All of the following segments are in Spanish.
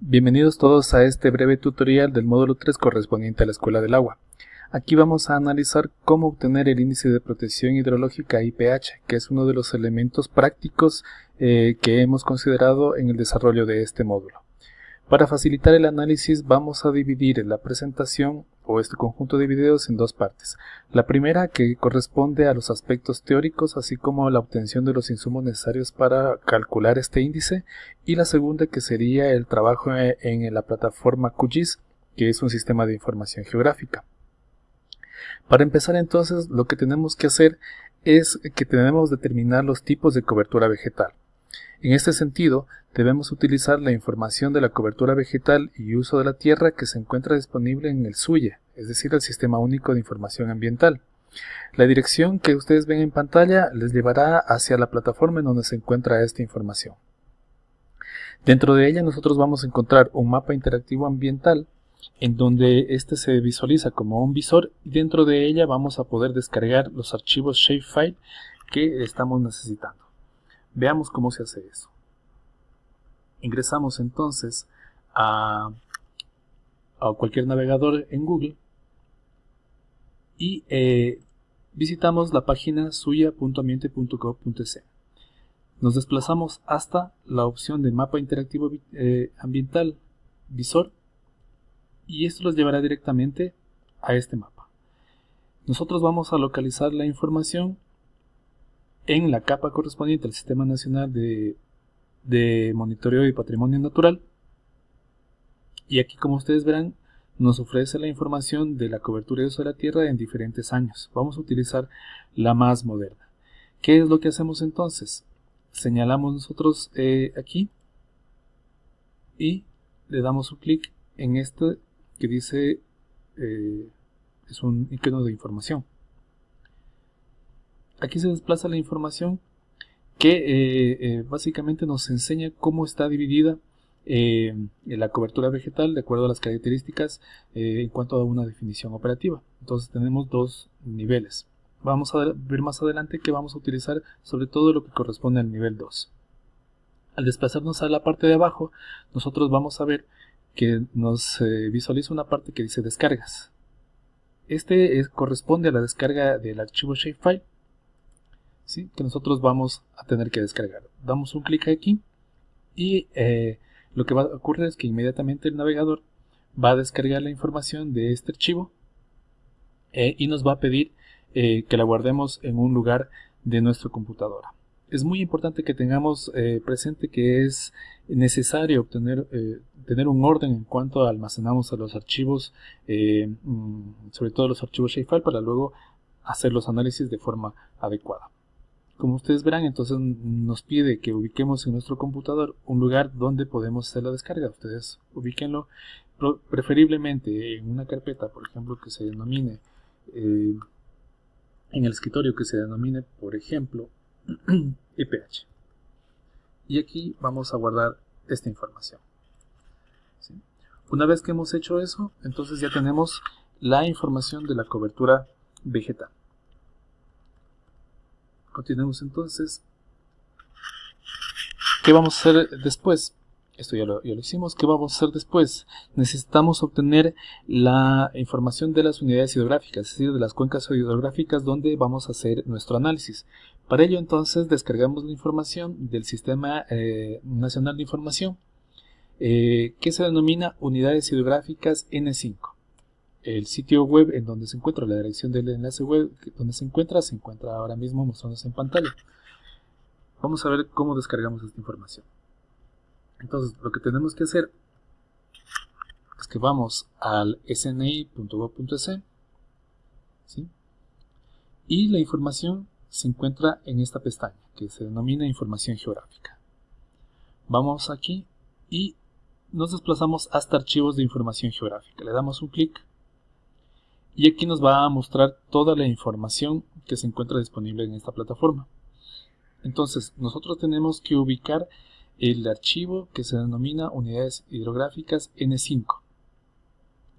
Bienvenidos todos a este breve tutorial del módulo 3 correspondiente a la Escuela del Agua. Aquí vamos a analizar cómo obtener el índice de protección hidrológica IPH, que es uno de los elementos prácticos que hemos considerado en el desarrollo de este módulo. Para facilitar el análisis vamos a dividir la presentación o este conjunto de videos en dos partes. La primera, que corresponde a los aspectos teóricos, así como a la obtención de los insumos necesarios para calcular este índice, y la segunda, que sería el trabajo en la plataforma QGIS, que es un sistema de información geográfica. Para empezar entonces, lo que tenemos que hacer es que tenemos que determinar los tipos de cobertura vegetal. En este sentido, debemos utilizar la información de la cobertura vegetal y uso de la tierra que se encuentra disponible en el SUIE, es decir, el Sistema Único de Información Ambiental. La dirección que ustedes ven en pantalla les llevará hacia la plataforma en donde se encuentra esta información. Dentro de ella nosotros vamos a encontrar un mapa interactivo ambiental en donde este se visualiza como un visor, y dentro de ella vamos a poder descargar los archivos shapefile que estamos necesitando. Veamos cómo se hace eso. Ingresamos entonces a cualquier navegador en Google y visitamos la página suya.ambiente.gov.es. Nos desplazamos hasta la opción de mapa interactivo ambiental visor y esto nos llevará directamente a este mapa. Nosotros vamos a localizar la información en la capa correspondiente al Sistema Nacional de Monitoreo y Patrimonio Natural, y aquí, como ustedes verán, nos ofrece la información de la cobertura y uso de la tierra en diferentes años. Vamos a utilizar la más moderna. ¿Qué es lo que hacemos entonces? Señalamos nosotros aquí y le damos un clic en este que dice es un icono de información. Aquí se desplaza la información que básicamente nos enseña cómo está dividida la cobertura vegetal de acuerdo a las características en cuanto a una definición operativa. Entonces tenemos dos niveles. Vamos a ver más adelante que vamos a utilizar sobre todo lo que corresponde al nivel 2. Al desplazarnos a la parte de abajo, nosotros vamos a ver que nos visualiza una parte que dice descargas. Corresponde a la descarga del archivo shapefile, ¿sí?, que nosotros vamos a tener que descargar. Damos un clic aquí y lo que va a ocurrir es que inmediatamente el navegador va a descargar la información de este archivo y nos va a pedir que la guardemos en un lugar de nuestra computadora. Es muy importante que tengamos presente que es necesario tener un orden en cuanto almacenamos a los archivos, sobre todo los archivos shapefile, para luego hacer los análisis de forma adecuada. Como ustedes verán, entonces nos pide que ubiquemos en nuestro computador un lugar donde podemos hacer la descarga. Ustedes ubíquenlo preferiblemente en una carpeta, por ejemplo, que se denomine en el escritorio, que se denomine, por ejemplo, IPH. Y aquí vamos a guardar esta información. ¿Sí? Una vez que hemos hecho eso, entonces ya tenemos la información de la cobertura vegetal. Continuemos entonces. ¿Qué vamos a hacer después? Esto ya lo hicimos. ¿Qué vamos a hacer después? Necesitamos obtener la información de las unidades hidrográficas, es decir, de las cuencas hidrográficas donde vamos a hacer nuestro análisis. Para ello entonces descargamos la información del Sistema Nacional de Información, que se denomina Unidades Hidrográficas N5. El sitio web en donde se encuentra, la dirección del enlace web donde se encuentra ahora mismo mostrándose en pantalla. Vamos a ver cómo descargamos esta información. Entonces, lo que tenemos que hacer es que vamos al sni.gov.es, ¿sí?, y la información se encuentra en esta pestaña que se denomina Información Geográfica. Vamos aquí y nos desplazamos hasta Archivos de Información Geográfica. Le damos un clic y aquí nos va a mostrar toda la información que se encuentra disponible en esta plataforma. Entonces, nosotros tenemos que ubicar el archivo que se denomina Unidades Hidrográficas N5.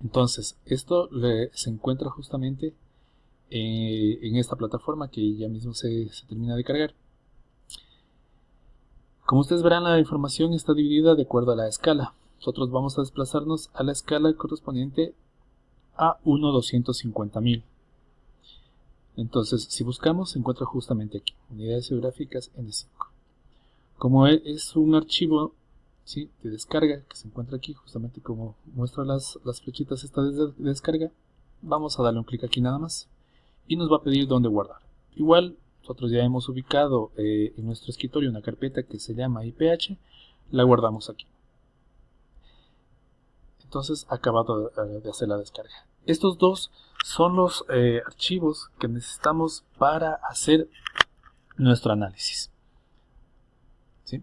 Entonces, esto se encuentra justamente en esta plataforma que ya mismo se termina de cargar. Como ustedes verán, la información está dividida de acuerdo a la escala. nosotros vamos a desplazarnos a la escala correspondiente a 1/250.000. Entonces, si buscamos, se encuentra justamente aquí, unidades geográficas N5. Como es un archivo, ¿sí?, de descarga que se encuentra aquí, justamente como muestra las flechitas esta de descarga, vamos a darle un clic aquí nada más y nos va a pedir dónde guardar. Igual, nosotros ya hemos ubicado en nuestro escritorio una carpeta que se llama IPH, la guardamos aquí. Entonces, acabado de hacer la descarga. Estos dos son los archivos que necesitamos para hacer nuestro análisis. ¿Sí?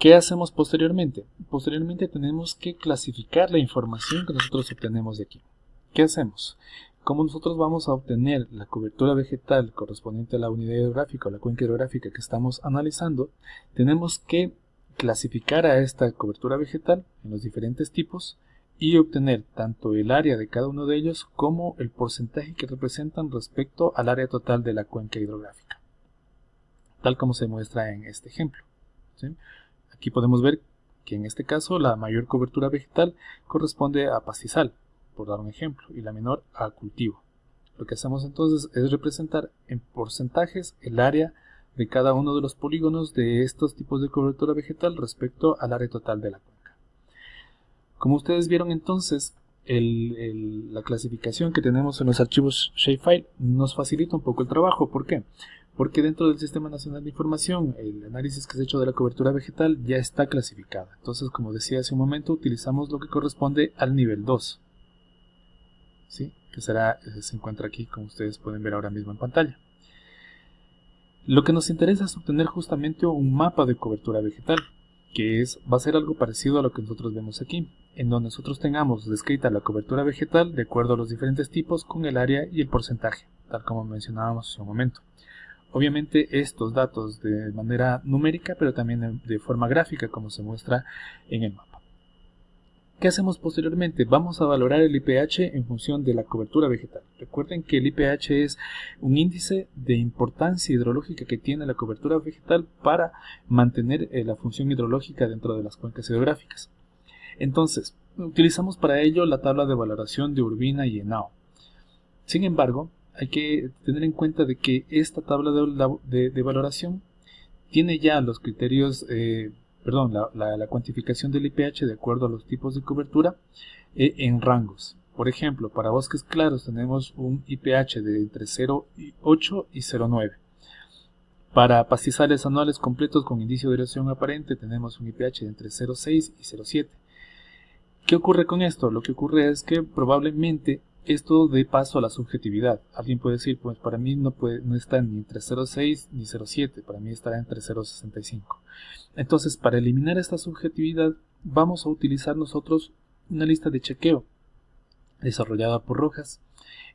¿Qué hacemos posteriormente? Posteriormente tenemos que clasificar la información que nosotros obtenemos de aquí. ¿Qué hacemos? Como nosotros vamos a obtener la cobertura vegetal correspondiente a la unidad hidrográfica o la cuenca hidrográfica que estamos analizando, tenemos que clasificar a esta cobertura vegetal en los diferentes tipos y obtener tanto el área de cada uno de ellos como el porcentaje que representan respecto al área total de la cuenca hidrográfica, tal como se muestra en este ejemplo. ¿Sí? Aquí podemos ver que en este caso la mayor cobertura vegetal corresponde a pastizal, por dar un ejemplo, y la menor a cultivo. Lo que hacemos entonces es representar en porcentajes el área de cada uno de los polígonos de estos tipos de cobertura vegetal respecto al área total de la cuenca. Como ustedes vieron entonces, la clasificación que tenemos en los archivos shapefile nos facilita un poco el trabajo. ¿Por qué? Porque dentro del Sistema Nacional de Información, el análisis que se ha hecho de la cobertura vegetal ya está clasificada. Entonces, como decía hace un momento, utilizamos lo que corresponde al nivel 2. ¿Sí? Que se encuentra aquí, como ustedes pueden ver ahora mismo en pantalla. Lo que nos interesa es obtener justamente un mapa de cobertura vegetal, que va a ser algo parecido a lo que nosotros vemos aquí, en donde nosotros tengamos descrita la cobertura vegetal de acuerdo a los diferentes tipos con el área y el porcentaje, tal como mencionábamos hace un momento. Obviamente estos datos de manera numérica, pero también de forma gráfica, como se muestra en el mapa. ¿Qué hacemos posteriormente? Vamos a valorar el IPH en función de la cobertura vegetal. Recuerden que el IPH es un índice de importancia hidrológica que tiene la cobertura vegetal para mantener la función hidrológica dentro de las cuencas hidrográficas. Entonces, utilizamos para ello la tabla de valoración de Urbina y Henao. Sin embargo, hay que tener en cuenta de que esta tabla de valoración tiene ya los criterios, la cuantificación del IPH de acuerdo a los tipos de cobertura en rangos. Por ejemplo, para bosques claros tenemos un IPH de entre 0,8 y 0,9. Para pastizales anuales completos con indicio de erosión aparente tenemos un IPH de entre 0,6 y 0,7. ¿Qué ocurre con esto? Lo que ocurre es que probablemente esto dé paso a la subjetividad. Alguien puede decir, pues para mí no está ni entre 0,6 ni 0,7, para mí estará entre 0,65. Entonces, para eliminar esta subjetividad, vamos a utilizar nosotros una lista de chequeo desarrollada por Rojas,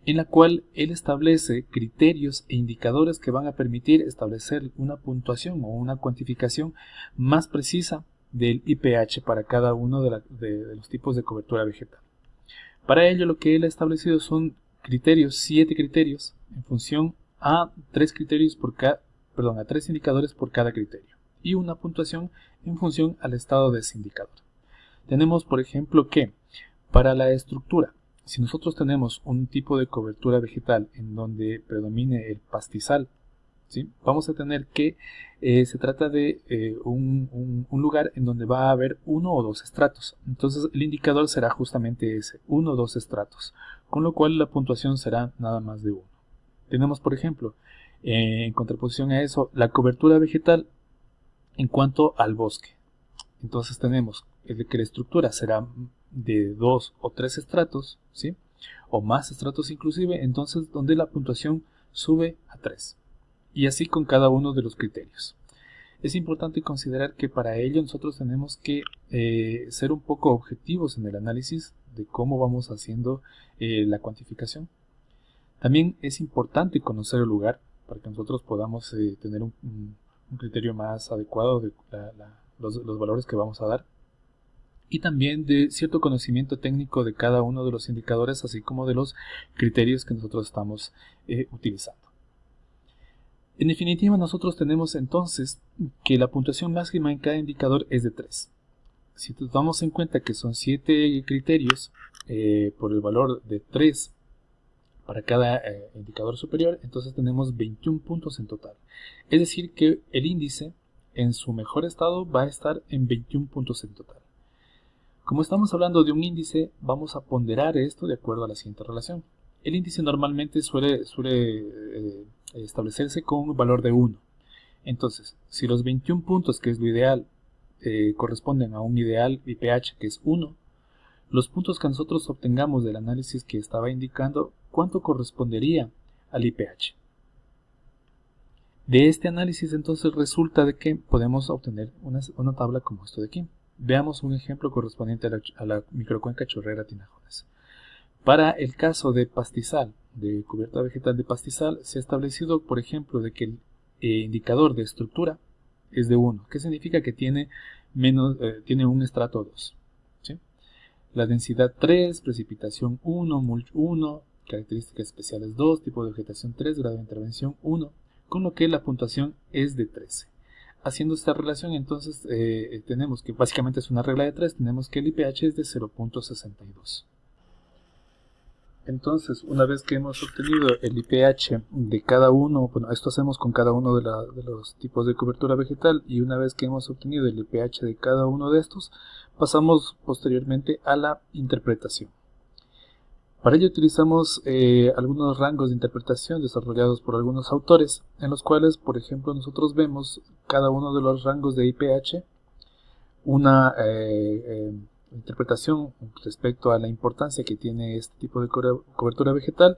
en la cual él establece criterios e indicadores que van a permitir establecer una puntuación o una cuantificación más precisa del IPH para cada uno de los tipos de cobertura vegetal. Para ello, lo que él ha establecido son 7 criterios en función a 3 indicadores por cada criterio y una puntuación en función al estado de ese indicador. Tenemos, por ejemplo, que para la estructura, si nosotros tenemos un tipo de cobertura vegetal en donde predomine el pastizal, ¿sí?, vamos a tener que se trata de un lugar en donde va a haber 1 o 2 estratos. Entonces el indicador será justamente ese, 1 o 2 estratos, con lo cual la puntuación será nada más de 1. Tenemos, por ejemplo, en contraposición a eso, la cobertura vegetal en cuanto al bosque. Entonces tenemos que la estructura será de 2 o 3 estratos, ¿sí?, o más estratos inclusive, entonces donde la puntuación sube a 3. Y así con cada uno de los criterios. Es importante considerar que para ello nosotros tenemos que ser un poco objetivos en el análisis de cómo vamos haciendo la cuantificación. También es importante conocer el lugar para que nosotros podamos tener un criterio más adecuado de los valores que vamos a dar. Y también de cierto conocimiento técnico de cada uno de los indicadores, así como de los criterios que nosotros estamos utilizando. En definitiva, nosotros tenemos entonces que la puntuación máxima en cada indicador es de 3. Si tomamos en cuenta que son 7 criterios por el valor de 3 para cada indicador superior, entonces tenemos 21 puntos en total. Es decir que el índice en su mejor estado va a estar en 21 puntos en total. Como estamos hablando de un índice, vamos a ponderar esto de acuerdo a la siguiente relación. El índice normalmente suele establecerse con un valor de 1. Entonces, si los 21 puntos, que es lo ideal, corresponden a un ideal IPH que es 1, los puntos que nosotros obtengamos del análisis que estaba indicando, ¿cuánto correspondería al IPH? De este análisis entonces resulta de que podemos obtener una tabla como esto de aquí. Veamos un ejemplo correspondiente a la microcuenca Chorrera Tinajones. Para el caso de pastizal, de cubierta vegetal de pastizal, se ha establecido, por ejemplo, de que el indicador de estructura es de 1, que significa que tiene un estrato 2. ¿Sí? La densidad 3, precipitación 1, mulch 1, características especiales 2, tipo de vegetación 3, grado de intervención 1, con lo que la puntuación es de 13. Haciendo esta relación, entonces tenemos que, básicamente es una regla de 3, tenemos que el IPH es de 0.62. Entonces, una vez que hemos obtenido el IPH de cada uno, bueno, esto hacemos con cada uno de los tipos de cobertura vegetal, y una vez que hemos obtenido el IPH de cada uno de estos, pasamos posteriormente a la interpretación. Para ello utilizamos algunos rangos de interpretación desarrollados por algunos autores, en los cuales, por ejemplo, nosotros vemos cada uno de los rangos de IPH, una interpretación respecto a la importancia que tiene este tipo de cobertura vegetal,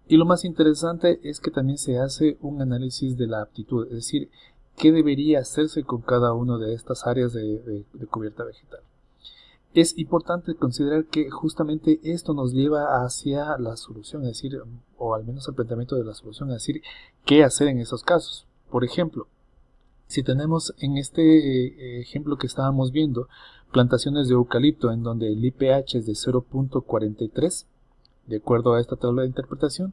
y lo más interesante es que también se hace un análisis de la aptitud, es decir, qué debería hacerse con cada una de estas áreas de cubierta vegetal. Es importante considerar que justamente esto nos lleva hacia la solución, es decir, o al menos el planteamiento de la solución, es decir, qué hacer en esos casos. Por ejemplo, si tenemos en este ejemplo que estábamos viendo, plantaciones de eucalipto en donde el IPH es de 0.43, de acuerdo a esta tabla de interpretación,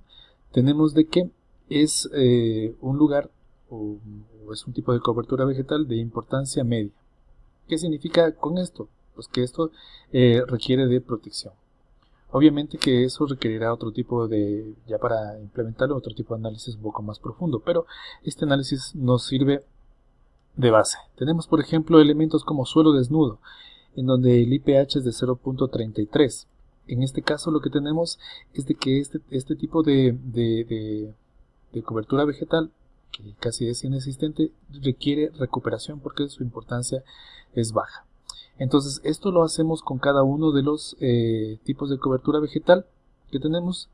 tenemos de que es un lugar o es un tipo de cobertura vegetal de importancia media. ¿Qué significa con esto? Pues que esto requiere de protección. Obviamente que eso requerirá otro tipo de, ya para implementarlo, otro tipo de análisis un poco más profundo, pero este análisis nos sirve de base. Tenemos, por ejemplo, elementos como suelo desnudo, en donde el IPH es de 0.33. En este caso lo que tenemos es de que este tipo de cobertura vegetal, que casi es inexistente, requiere recuperación porque su importancia es baja. Entonces esto lo hacemos con cada uno de los tipos de cobertura vegetal que tenemos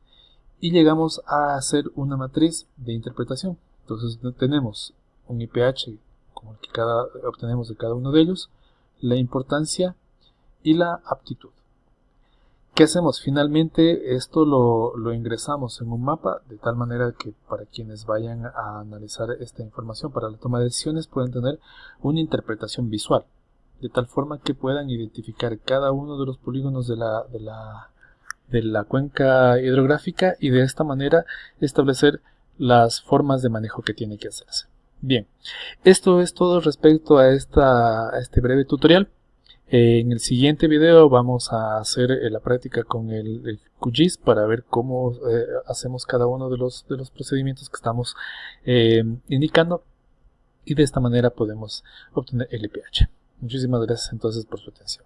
y llegamos a hacer una matriz de interpretación. Entonces tenemos un IPH como el que obtenemos de cada uno de ellos, la importancia y la aptitud. ¿Qué hacemos? Finalmente esto lo ingresamos en un mapa de tal manera que para quienes vayan a analizar esta información para la toma de decisiones pueden tener una interpretación visual, de tal forma que puedan identificar cada uno de los polígonos de la cuenca hidrográfica y de esta manera establecer las formas de manejo que tiene que hacerse. Bien, esto es todo respecto a este breve tutorial. En el siguiente video vamos a hacer la práctica con el QGIS para ver cómo hacemos cada uno de los procedimientos que estamos indicando, y de esta manera podemos obtener el IPH. Muchísimas gracias entonces por su atención.